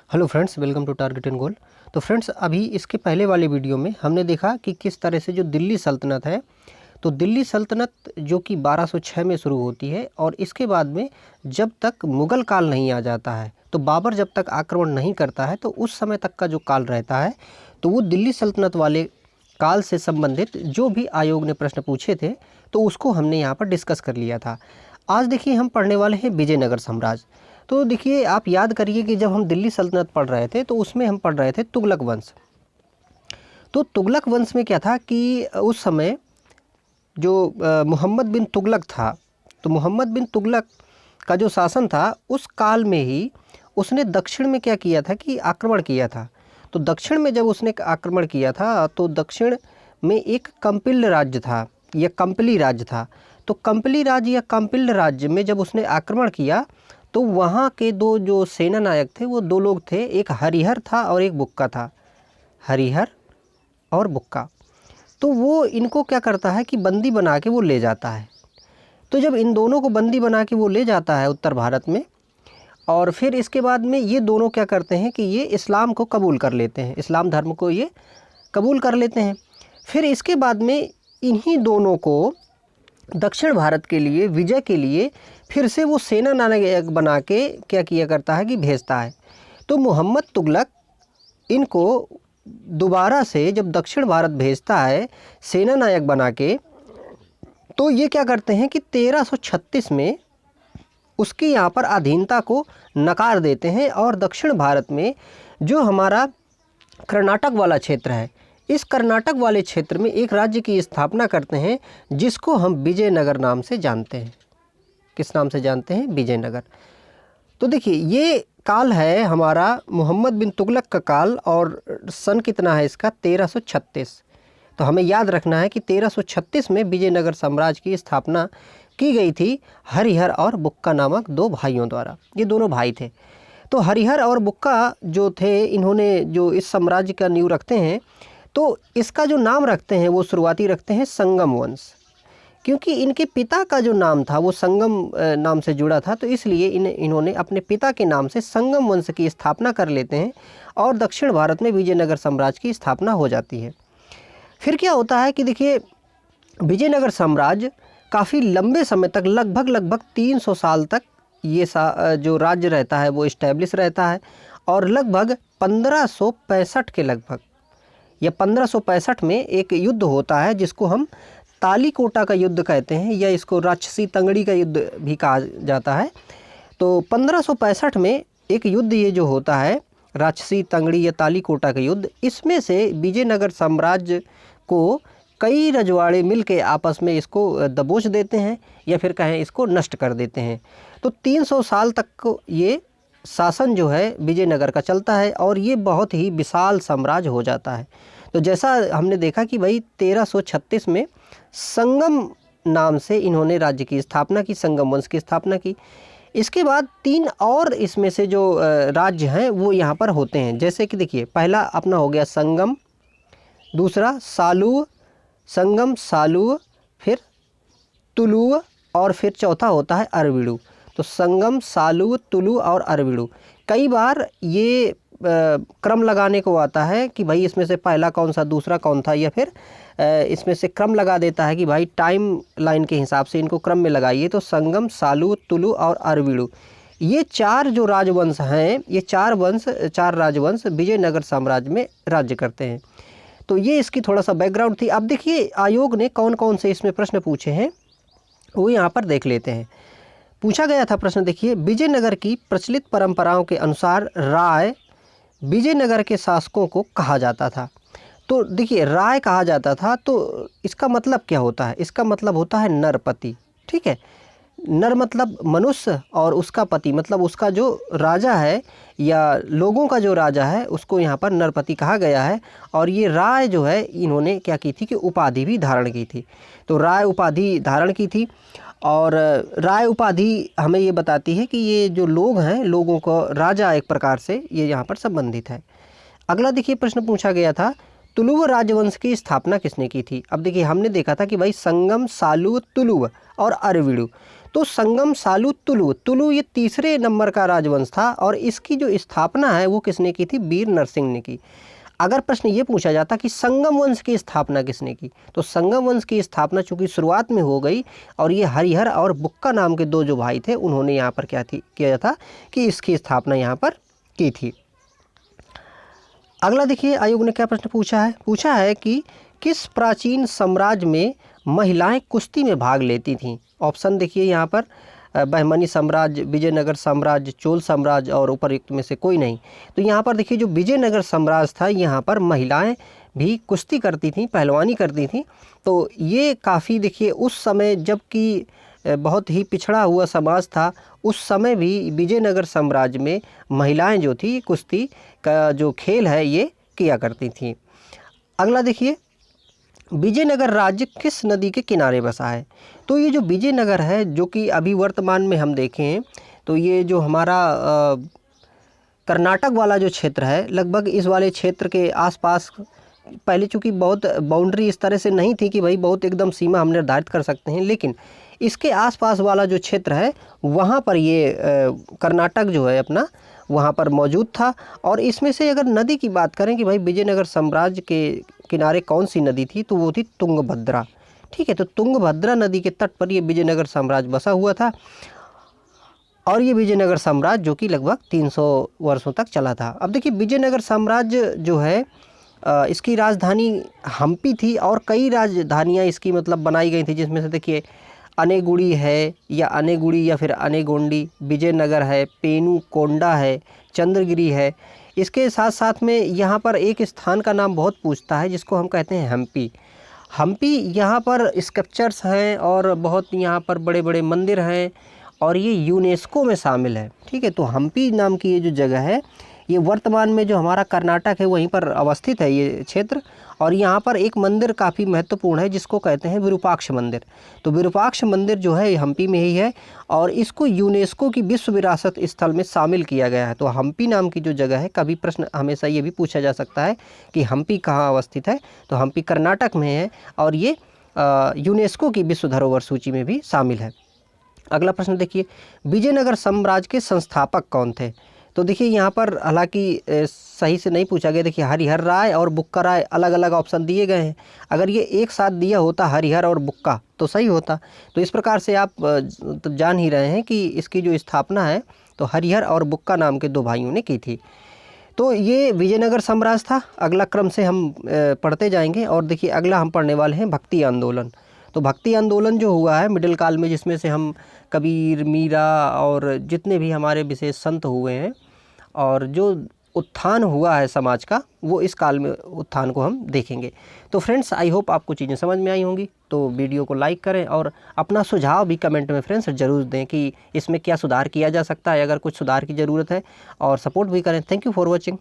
Hello friends, welcome to target and goal. तो friends, अभी इसके पहले वाले वीडियो में हमने देखा कि किस तरह से जो दिल्ली सल्तनत है, तो दिल्ली सल्तनत जो कि 1206 में शुरू होती है और इसके बाद में जब तक मुग़ल काल नहीं आ जाता है, तो बाबर जब तक आक्रमण नहीं करता है तो उस समय तक का जो काल रहता है, तो वो दिल्ली सल्तनत वाले काल से संबंधित जो भी आयोग ने प्रश्न पूछे थे तो उसको हमने यहाँ पर डिस्कस कर लिया था। आज देखिए हम पढ़ने वाले हैं विजयनगर साम्राज्य। तो देखिए, आप याद करिए कि जब हम दिल्ली सल्तनत पढ़ रहे थे तो उसमें हम पढ़ रहे थे तुगलक वंश। तो तुगलक वंश में क्या था कि उस समय जो मोहम्मद बिन तुगलक था, तो मोहम्मद बिन तुगलक का जो शासन था उस काल में ही उसने दक्षिण में क्या किया था कि आक्रमण किया था। तो दक्षिण में जब उसने आक्रमण किया था तो दक्षिण में एक कंपिल्ड राज्य था या कंपली राज्य था। तो कंपली राज्य या कंपिल्ड राज्य में जब उसने आक्रमण किया तो वहाँ के दो जो सेना नायक थे वो दो लोग थे, एक हरिहर था और एक बुक्का था। हरिहर और बुक्का, तो वो इनको क्या करता है कि बंदी बना के वो ले जाता है। तो जब इन दोनों को बंदी बना के वो ले जाता है उत्तर भारत में, और फिर इसके बाद में ये दोनों क्या करते हैं कि ये इस्लाम को कबूल कर लेते हैं, इस्लाम धर्म को ये कबूल कर लेते हैं। फिर इसके बाद में इन्हीं दोनों को दक्षिण भारत के लिए विजय के लिए फिर से वो सेना नायक बना के क्या किया करता है कि भेजता है। तो मोहम्मद तुगलक इनको दोबारा से जब दक्षिण भारत भेजता है सेना नायक बना के, तो ये क्या करते हैं कि 1336 में उसकी यहाँ पर अधीनता को नकार देते हैं और दक्षिण भारत में जो हमारा कर्नाटक वाला क्षेत्र है, इस कर्नाटक वाले क्षेत्र में एक राज्य की स्थापना करते हैं जिसको हम विजयनगर नाम से जानते हैं। किस नाम से जानते हैं? विजयनगर। तो देखिए, ये काल है हमारा मोहम्मद बिन तुगलक का काल और सन कितना है इसका? 1336। तो हमें याद रखना है कि 1336 में विजयनगर साम्राज्य की स्थापना की गई थी हरिहर और बुक्का नामक दो भाइयों द्वारा। ये दोनों भाई थे। तो हरिहर और बुक्का जो थे, इन्होंने जो इस साम्राज्य का नींव रखते हैं, तो इसका जो नाम रखते हैं वो शुरुआती रखते हैं संगम वंश, क्योंकि इनके पिता का जो नाम था वो संगम नाम से जुड़ा था। तो इसलिए इन्होंने अपने पिता के नाम से संगम वंश की स्थापना कर लेते हैं और दक्षिण भारत में विजयनगर साम्राज्य की स्थापना हो जाती है। फिर क्या होता है कि देखिए, विजयनगर साम्राज्य काफ़ी लंबे समय तक लगभग 300 साल तक ये जो राज्य रहता है वो इस्टेब्लिश रहता है और लगभग 1565 के लगभग या 1565 में एक युद्ध होता है जिसको हम तालीकोटा का युद्ध कहते हैं या इसको राक्षसी तंगड़ी का युद्ध भी कहा जाता है। तो 1565 में एक युद्ध ये जो होता है राक्षसी तंगड़ी या तालीकोटा का युद्ध, इसमें से विजयनगर साम्राज्य को कई रजवाड़े मिलके आपस में इसको दबोच देते हैं या फिर कहें इसको नष्ट कर देते हैं। तो 300 साल तक ये शासन जो है विजयनगर का चलता है और ये बहुत ही विशाल साम्राज्य हो जाता है। तो जैसा हमने देखा कि भाई 1336 में संगम नाम से इन्होंने राज्य की स्थापना की, संगम वंश की स्थापना की। इसके बाद 3 और इसमें से जो राज्य हैं वो यहाँ पर होते हैं। जैसे कि देखिए, पहला अपना हो गया संगम, दूसरा सालुव, संगम सालुव, फिर तुलुव और फिर चौथा होता है अरविड़ु। तो संगम, सालुव, तुलु और अरविड़ु। कई बार ये क्रम लगाने को आता है कि भाई इसमें से पहला कौन सा, दूसरा कौन था, या फिर इसमें से क्रम लगा देता है कि भाई टाइम लाइन के हिसाब से इनको क्रम में लगाइए। तो संगम, सालुव, तुलु और अरविड़ु, ये 4 जो राजवंश हैं, ये 4 राजवंश विजयनगर साम्राज्य में राज्य करते हैं। तो ये इसकी थोड़ा सा बैकग्राउंड थी। अब देखिए, आयोग ने कौन कौन से इसमें प्रश्न पूछे हैं वो यहाँ पर देख लेते हैं। पूछा गया था प्रश्न, देखिए, विजयनगर की प्रचलित परंपराओं के अनुसार राय विजयनगर के शासकों को कहा जाता था। तो देखिए, राय कहा जाता था, तो इसका मतलब क्या होता है? इसका मतलब होता है नरपति। ठीक है, नर मतलब मनुष्य और उसका पति मतलब उसका जो राजा है या लोगों का जो राजा है उसको यहाँ पर नरपति कहा गया है। और ये राय जो है इन्होंने क्या की थी कि उपाधि भी धारण की थी। तो राय उपाधि धारण की थी और राय उपाधि हमें ये बताती है कि ये जो लोग हैं, लोगों को राजा एक प्रकार से ये यहाँ पर संबंधित है। अगला देखिए, प्रश्न पूछा गया था, तुलुव राजवंश की स्थापना किसने की थी? अब देखिए, हमने देखा था कि भाई संगम, सालुव, तुलुव और अरविड़ु, तो संगम सालू तुलु, तुलु ये तीसरे नंबर का राजवंश था और इसकी जो स्थापना है वो किसने की थी? वीर नरसिंह ने की। अगर प्रश्न ये पूछा जाता कि संगम वंश की स्थापना किसने की, तो संगम वंश की स्थापना चूंकि शुरुआत में हो गई और ये हरिहर और बुक्का नाम के दो जो भाई थे उन्होंने यहाँ पर किया था कि इसकी स्थापना यहाँ पर की थी। अगला देखिए आयोग ने क्या प्रश्न पूछा है कि किस प्राचीन साम्राज्य में महिलाएं कुश्ती में भाग लेती थीं? ऑप्शन देखिए यहाँ पर बहमनी साम्राज्य, विजयनगर साम्राज्य, चोल साम्राज्य और उपर्युक्त में से कोई नहीं। तो यहाँ पर देखिए जो विजयनगर साम्राज्य था यहाँ पर महिलाएं भी कुश्ती करती थीं, पहलवानी करती थीं। तो ये काफ़ी देखिए उस समय जबकि बहुत ही पिछड़ा हुआ समाज था, उस समय भी विजयनगर साम्राज्य में महिलाएं जो थी कुश्ती का जो खेल है ये किया करती थीं। अगला देखिए विजयनगर राज्य किस नदी के किनारे बसा है? तो ये जो विजयनगर है जो कि अभी वर्तमान में हम देखें तो ये जो हमारा कर्नाटक वाला जो क्षेत्र है, लगभग इस वाले क्षेत्र के आसपास पहले चूँकि बहुत बाउंड्री इस तरह से नहीं थी कि भाई बहुत एकदम सीमा हम निर्धारित कर सकते हैं, लेकिन इसके आसपास वाला जो क्षेत्र है वहाँ पर ये कर्नाटक जो है अपना वहाँ पर मौजूद था। और इसमें से अगर नदी की बात करें कि भाई विजयनगर साम्राज्य के किनारे कौन सी नदी थी, तो वो थी तुंगभद्रा। ठीक है, तो तुंगभद्रा नदी के तट पर ये विजयनगर साम्राज्य बसा हुआ था और ये विजयनगर साम्राज्य जो कि लगभग 300 वर्षों तक चला था। अब देखिए विजयनगर साम्राज्य जो है इसकी राजधानी हम्पी थी और कई राजधानियाँ इसकी मतलब बनाई गई थी, जिसमें से देखिए अनेगुड़ी है या फिर अनेगोंडी, विजयनगर है, पेनुकोंडा है, चंद्रगिरी है। इसके साथ साथ में यहाँ पर एक स्थान का नाम बहुत पूछता है जिसको हम कहते हैं हम्पी। हम्पी यहाँ पर स्कल्पचर्स हैं और बहुत यहाँ पर बड़े बड़े मंदिर हैं और ये यूनेस्को में शामिल है। ठीक है, तो हम्पी नाम की ये जो जगह है ये वर्तमान में जो हमारा कर्नाटक है वहीं पर अवस्थित है ये क्षेत्र। और यहाँ पर एक मंदिर काफ़ी महत्वपूर्ण है जिसको कहते हैं विरूपाक्ष मंदिर। तो विरूपाक्ष मंदिर जो है हम्पी में ही है और इसको यूनेस्को की विश्व विरासत स्थल में शामिल किया गया है। तो हम्पी नाम की जो जगह है, कभी प्रश्न हमेशा ये भी पूछा जा सकता है कि हम्पी कहाँ अवस्थित है, तो हम्पी कर्नाटक में है और ये यूनेस्को की विश्व धरोहर सूची में भी शामिल है। अगला प्रश्न देखिए विजयनगर साम्राज्य के संस्थापक कौन थे? तो देखिए यहाँ पर हालांकि सही से नहीं पूछा गया। देखिए हरिहर राय और बुक्का राय अलग अलग ऑप्शन दिए गए हैं। अगर ये एक साथ दिया होता हरिहर और बुक्का तो सही होता। तो इस प्रकार से आप तो जान ही रहे हैं कि इसकी जो स्थापना है तो हरिहर और बुक्का नाम के दो भाइयों ने की थी। तो ये विजयनगर साम्राज्य था। अगला क्रम से हम पढ़ते जाएंगे और देखिए अगला हम पढ़ने वाले हैं भक्ति आंदोलन। तो भक्ति आंदोलन जो हुआ है मिडिल काल में, जिसमें से हम कबीर, मीरा और जितने भी हमारे विशेष संत हुए हैं और जो उत्थान हुआ है समाज का, वो इस काल में उत्थान को हम देखेंगे। तो फ्रेंड्स आई होप आपको चीज़ें समझ में आई होंगी। तो वीडियो को लाइक करें और अपना सुझाव भी कमेंट में फ्रेंड्स ज़रूर दें कि इसमें क्या सुधार किया जा सकता है, अगर कुछ सुधार की ज़रूरत है, और सपोर्ट भी करें। Thank you for watching.